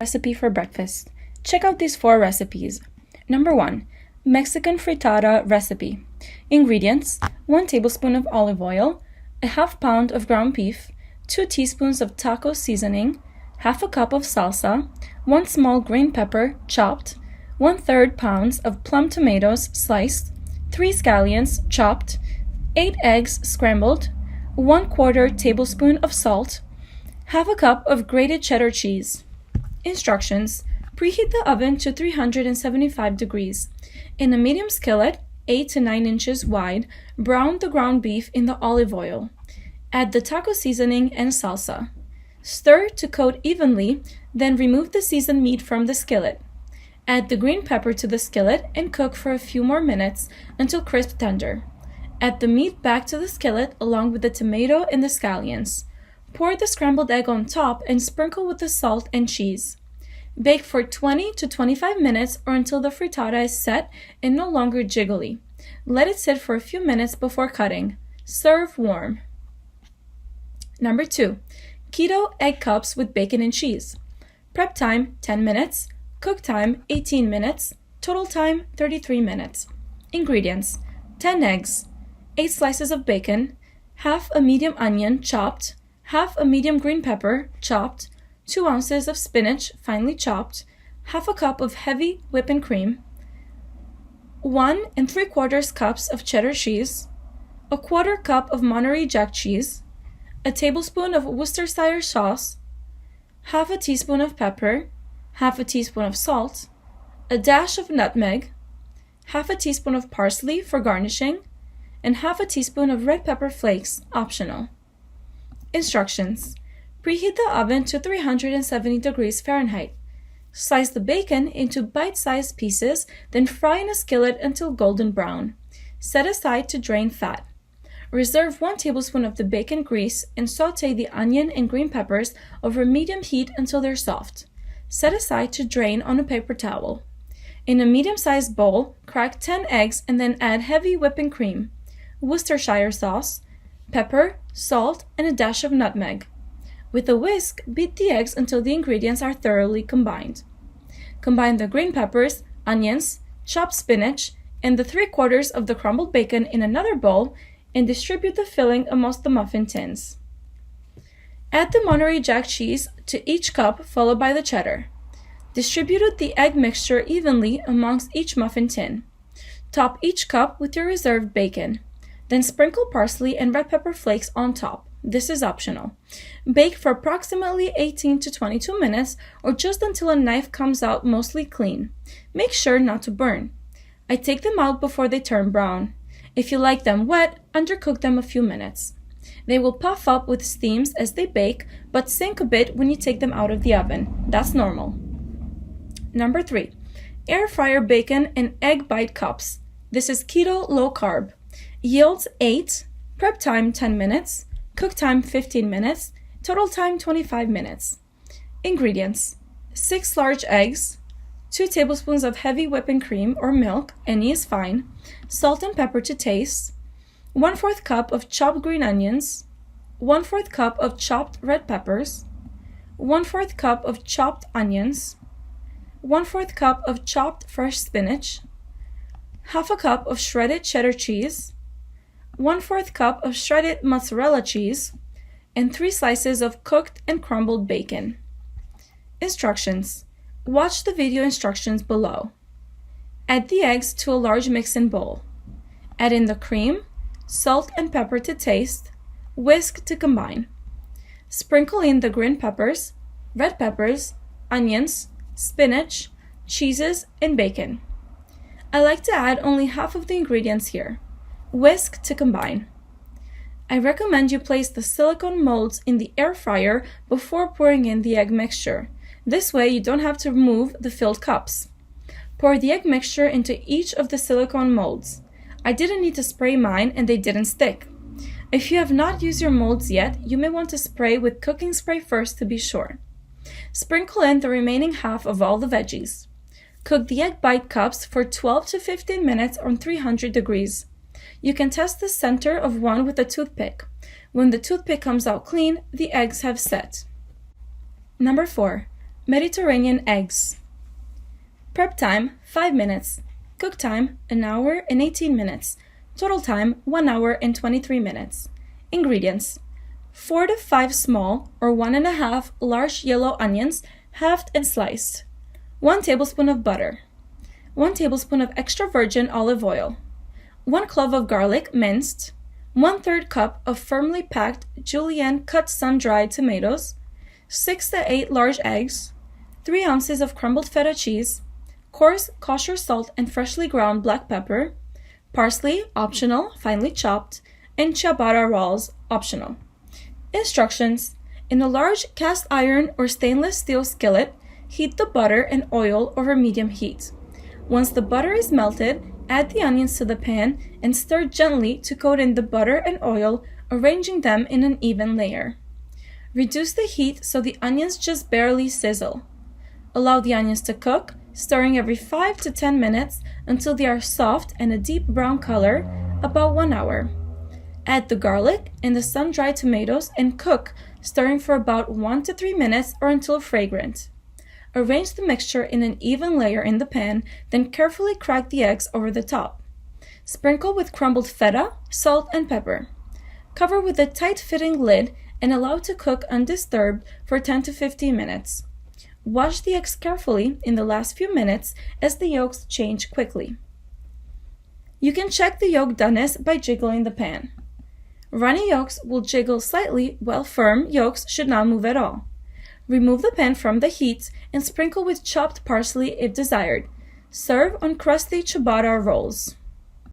Recipe for breakfast. Check out these 4 recipes. Number 1. Mexican frittata recipe. Ingredients: 1 tablespoon of olive oil, a half pound of ground beef, 2 teaspoons of taco seasoning, half a cup of salsa, 1 small green pepper chopped, 1/3 pounds of plum tomatoes sliced, 3 scallions chopped, 8 eggs scrambled, 1/4 tablespoon of salt, half a cup of grated cheddar cheese. Instructions: preheat the oven to 375 degrees. In a medium skillet, 8 to 9 inches wide, brown the ground beef in the olive oil. Add the taco seasoning and salsa. Stir to coat evenly, then remove the seasoned meat from the skillet. Add the green pepper to the skillet and cook for a few more minutes until crisp tender. Add the meat back to the skillet along with the tomato and the scallions. Pour the scrambled egg on top and sprinkle with the salt and cheese. Bake for 20 to 25 minutes or until the frittata is set and no longer jiggly. Let it sit for a few minutes before cutting. Serve warm. Number 2. Keto egg cups with bacon and cheese. Prep time 10 minutes. Cook time 18 minutes. Total time 33 minutes. Ingredients: 10 eggs, 8 slices of bacon, half a medium onion chopped, half a medium green pepper chopped, 2 ounces of spinach finely chopped, half a cup of heavy whipping cream, 1 3/4 cups of cheddar cheese, a 1/4 cup of Monterey Jack cheese, a tablespoon of Worcestershire sauce, half a teaspoon of pepper, half a teaspoon of salt, a dash of nutmeg, half a teaspoon of parsley for garnishing, and half a teaspoon of red pepper flakes, optional. Instructions: preheat the oven to 370 degrees Fahrenheit. Slice the bacon into bite-sized pieces, then fry in a skillet until golden brown. Set aside to drain fat. Reserve 1 tablespoon of the bacon grease and sauté the onion and green peppers over medium heat until they're soft. Set aside to drain on a paper towel. In a medium-sized bowl, crack 10 eggs and then add heavy whipping cream, Worcestershire sauce, pepper, salt, and a dash of nutmeg. With a whisk, beat the eggs until the ingredients are thoroughly combined. Combine the green peppers, onions, chopped spinach, and the 3/4 of the crumbled bacon in another bowl and distribute the filling amongst the muffin tins. Add the Monterey Jack cheese to each cup, followed by the cheddar. Distribute the egg mixture evenly amongst each muffin tin. Top each cup with your reserved bacon. Then sprinkle parsley and red pepper flakes on top. This is optional. Bake for approximately 18 to 22 minutes or just until a knife comes out mostly clean. Make sure not to burn. I take them out before they turn brown. If you like them wet, undercook them a few minutes. They will puff up with steams as they bake, but sink a bit when you take them out of the oven. That's normal. Number 3. AirFryer bacon and egg bite cups. This is keto low carb. Yields 8. Prep time 10 minutes. Cook time 15 minutes. Total time 25 minutes. Ingredients: 6 large eggs, 2 tablespoons of heavy whipping cream or milk, any is fine, salt and pepper to taste, 1/4 cup of chopped green onions, 1/4 cup of chopped red peppers, 1/4 cup of chopped onions, 1/4 cup of chopped fresh spinach, half a cup of shredded cheddar cheese, 1/4 cup of shredded mozzarella cheese, and 3 slices of cooked and crumbled bacon. Instructions: watch the video instructions below. Add the eggs to a large mixing bowl. Add in the cream, salt and pepper to taste, whisk to combine. Sprinkle in the green peppers, red peppers, onions, spinach, cheeses, and bacon. I like to add only half of the ingredients here. Whisk to combine. I recommend you place the silicone molds in the air fryer before pouring in the egg mixture. This way you don't have to remove the filled cups. Pour the egg mixture into each of the silicone molds. I didn't need to spray mine and they didn't stick. If you have not used your molds yet, you may want to spray with cooking spray first to be sure. Sprinkle in the remaining half of all the veggies. Cook the egg bite cups for 12 to 15 minutes on 300 degrees. You can test the center of one with a toothpick. When the toothpick comes out clean, the eggs have set. Number 4. Mediterranean eggs. Prep time 5 minutes. Cook time 1 hour and 18 minutes. Total time 1 hour and 23 minutes. Ingredients: 4 to 5 small or 1.5 large yellow onions, halved and sliced. 1 tablespoon of butter. 1 tablespoon of extra virgin olive oil. 1 clove of garlic minced. 1/3 cup of firmly packed julienne cut sun-dried tomatoes. 6 to 8 large eggs. 3 ounces of crumbled feta cheese. Coarse kosher salt and freshly ground black pepper. Parsley, optional, finely chopped. And ciabatta rolls, optional. Instructions: in a large cast iron or stainless steel skillet, heat the butter and oil over medium heat. Once the butter is melted, add the onions to the pan and stir gently to coat in the butter and oil, arranging them in an even layer. Reduce the heat so the onions just barely sizzle. Allow the onions to cook, stirring every 5 to 10 minutes until they are soft and a deep brown color, about 1 hour. Add the garlic and the sun-dried tomatoes and cook, stirring for about 1 to 3 minutes or until fragrant. Arrange the mixture in an even layer in the pan, then carefully crack the eggs over the top. Sprinkle with crumbled feta, salt, and pepper. Cover with a tight-fitting lid and allow to cook undisturbed for 10 to 15 minutes. Wash the eggs carefully in the last few minutes as the yolks change quickly. You can check the yolk doneness by jiggling the pan. Runny yolks will jiggle slightly, while firm yolks should not move at all. Remove the pan from the heat and sprinkle with chopped parsley if desired. Serve on crusty ciabatta rolls.